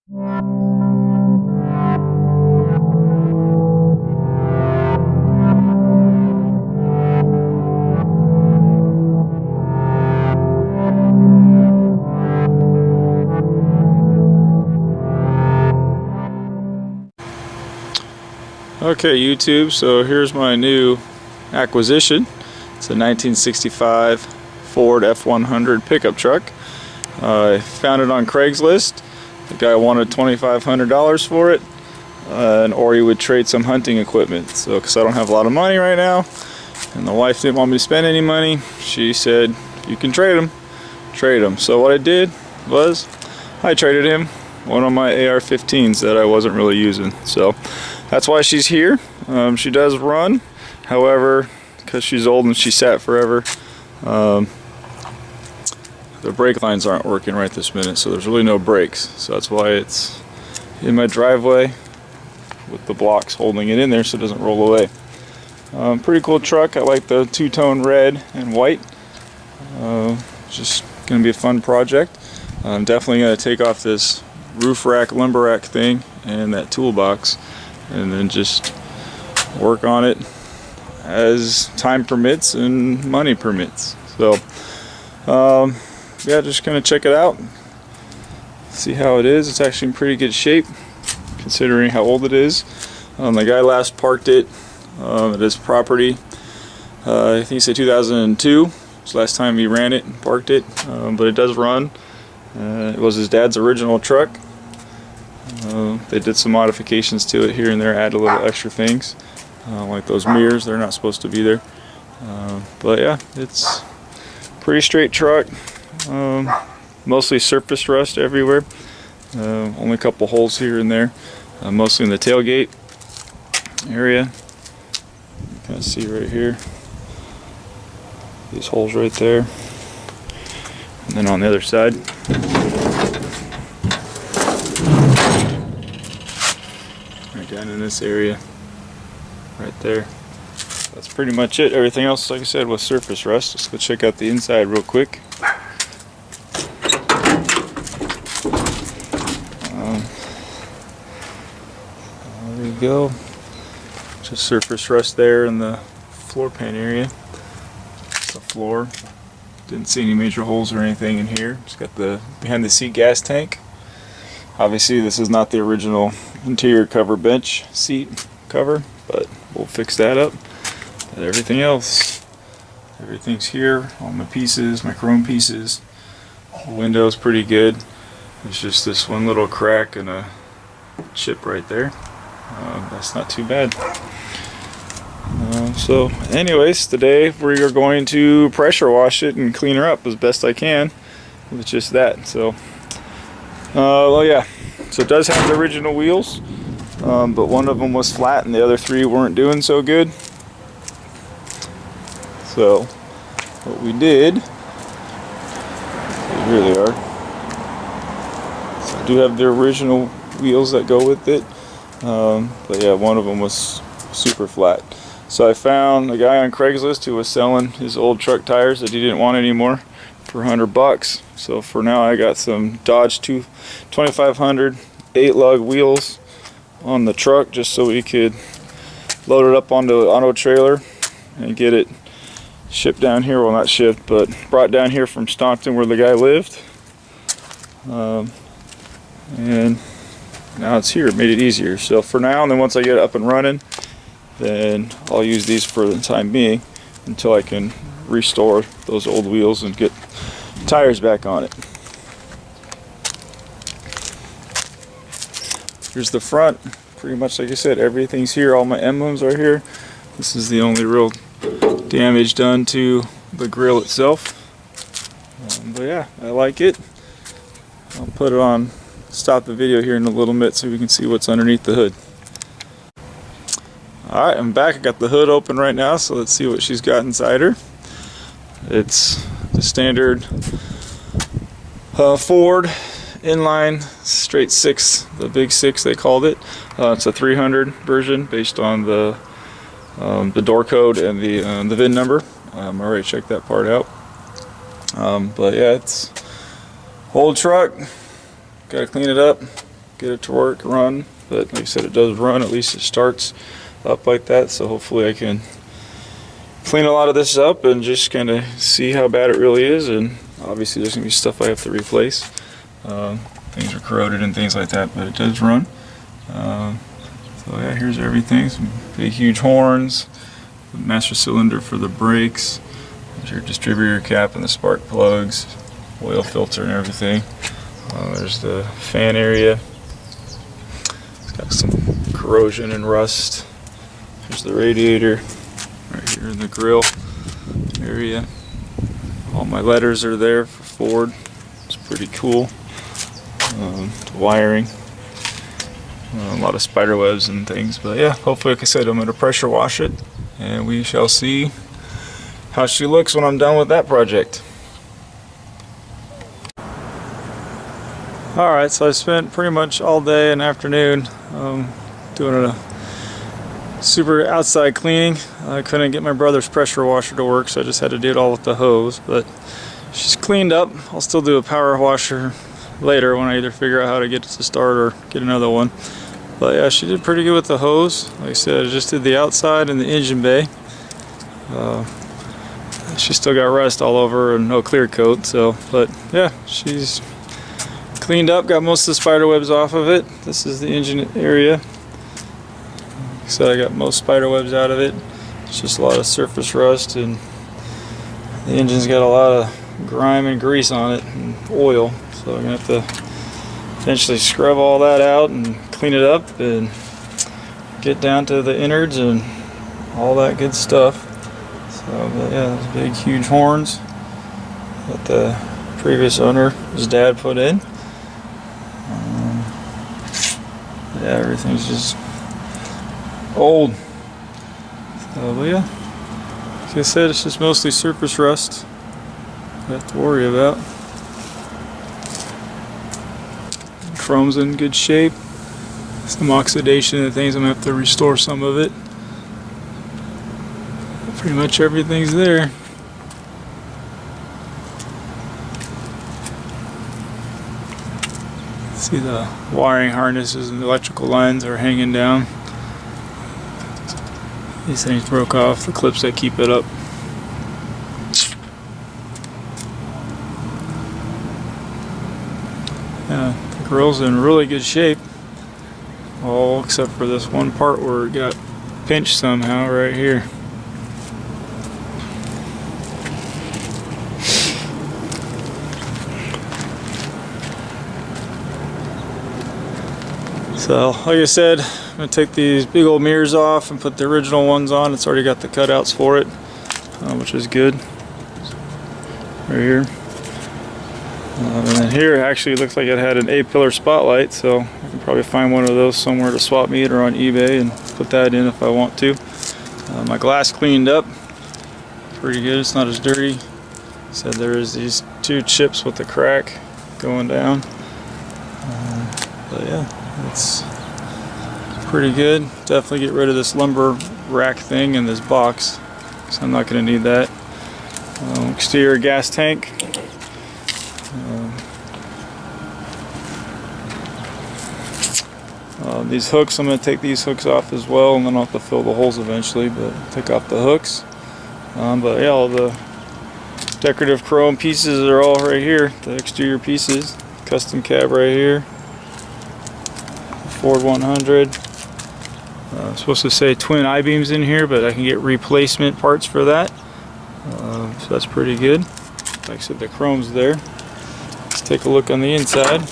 Okay, YouTube, so here's my new acquisition. It's a 1965 Ford F100 pickup truck. I found it on Craigslist. The guy wanted $2,500 for it, or he would trade some hunting equipment. So, because I don't have a lot of money right now, and the wife didn't want me to spend any money, she said, you can trade them. Trade them. So what I did was, I traded him one of my AR-15s that I wasn't really using. So that's why she's here. She does run, however, because she's old and she sat forever, the brake lines aren't working right this minute, so there's really no brakes. So that's why it's in my driveway with the blocks holding it in there so it doesn't roll away. Pretty cool truck. I like the two-tone red and white. Just going to be a fun project. I'm definitely going to take off this roof rack, lumber rack thing and that toolbox, and then just work on it as time permits and money permits. So yeah, just gonna check it out, see how it is. It's actually in pretty good shape considering how old it is. The guy last parked it at his property, I think he said 2002 was the last time he ran it and parked it, but it does run. It was his dad's original truck. They did some modifications to it here and there, added a little extra things, like those mirrors. They're not supposed to be there. But yeah, it's a pretty straight truck. Mostly surface rust everywhere. Only a couple holes here and there. Mostly in the tailgate area. You can see right here. These holes right there. And then on the other side. Down in this area right there. That's pretty much it. Everything else, like I said, was surface rust. Let's go check out the inside real quick. There we go. Just surface rust there in the floor pan area. The floor. Didn't see any major holes or anything in here. Just got the behind the seat gas tank. Obviously this is not the original interior cover bench seat cover, but we'll fix that up. But everything else, everything's here, all my pieces, my chrome pieces. The window's pretty good. It's just this one little crack and a chip right there. That's not too bad. So anyways, today we are going to pressure wash it and clean her up as best I can with just that. So well, yeah, so it does have the original wheels, but one of them was flat and the other three weren't doing so good. So what we did, here they are. So I do have the original wheels that go with it, but yeah, one of them was super flat. So I found a guy on Craigslist who was selling his old truck tires that he didn't want anymore for $100. So for now I got some Dodge 2500 8-lug wheels on the truck just so we could load it up onto an auto trailer and get it shipped down here. Well, not shipped, but brought down here from Stockton where the guy lived. And now it's here. It made it easier. So for now, and then once I get it up and running, then I'll use these for the time being until I can restore those old wheels and get tires back on it. Here's the front. Pretty much like I said, everything's here. All my emblems are here. This is the only real damage done to the grill itself. But yeah, I like it. I'll put it on, stop the video here in a little bit so we can see what's underneath the hood. Alright, I'm back. I got the hood open right now, so let's see what she's got inside her. It's the standard Ford inline straight 6, the big 6 they called it. It's a 300 version based on the door code and the VIN number. I already checked that part out. But yeah, it's old truck. Gotta clean it up, get it to work, run. But like I said, it does run. At least it starts up like that. So hopefully I can clean a lot of this up and just kind of see how bad it really is. And obviously there's going to be stuff I have to replace. Things are corroded and things like that, but it does run. So yeah, here's everything. Some big huge horns, the master cylinder for the brakes, there's your distributor cap and the spark plugs, oil filter and everything. There's the fan area. It's got some corrosion and rust. There's the radiator right here in the grill area. All my letters are there for Ford. It's pretty cool. The wiring. A lot of spider webs and things, but yeah, hopefully, like I said, I'm going to pressure wash it and we shall see how she looks when I'm done with that project. Alright, so I spent pretty much all day and afternoon doing a super outside cleaning. I couldn't get my brother's pressure washer to work, so I just had to do it all with the hose, but she's cleaned up. I'll still do a power washer later when I either figure out how to get it to start or get another one. But yeah, she did pretty good with the hose. Like I said, I just did the outside and the engine bay. She still got rust all over and no clear coat, so, but yeah, she's cleaned up, got most of the spider webs off of it. This is the engine area. Like I said, I got most spider webs out of it. It's just a lot of surface rust, and the engine's got a lot of grime and grease on it and oil. So I'm gonna have to eventually scrub all that out and clean it up and get down to the innards and all that good stuff. So but yeah, those big huge horns that the previous owner, his dad, put in. Yeah, everything's just old. So but yeah, like I said, it's just mostly surface rust I have to worry about. Chrome's in good shape. Some oxidation and things, I'm going to have to restore some of it. Pretty much everything's there. See the wiring harnesses and the electrical lines are hanging down. These things broke off, the clips that keep it up. Yeah, the grill's in really good shape. All except for this one part where it got pinched somehow right here. So, like I said, I'm going to take these big old mirrors off and put the original ones on. It's already got the cutouts for it, which is good. Right here. And then here actually looks like it had an A-pillar spotlight, so I can probably find one of those somewhere to swap meet or on eBay and put that in if I want to. My glass cleaned up pretty good. It's not as dirty. Said there is these two chips with the crack going down. But yeah, it's pretty good. Definitely get rid of this lumber rack thing in this box, because I'm not going to need that. Exterior gas tank. These hooks, I'm going to take these hooks off as well, and then I'll have to fill the holes eventually, but take off the hooks. But yeah, all the decorative chrome pieces are all right here, the exterior pieces. Custom cab right here. Ford 100. I'm supposed to say twin I-beams in here, but I can get replacement parts for that. So that's pretty good. Like I said, the chrome's there. Let's take a look on the inside.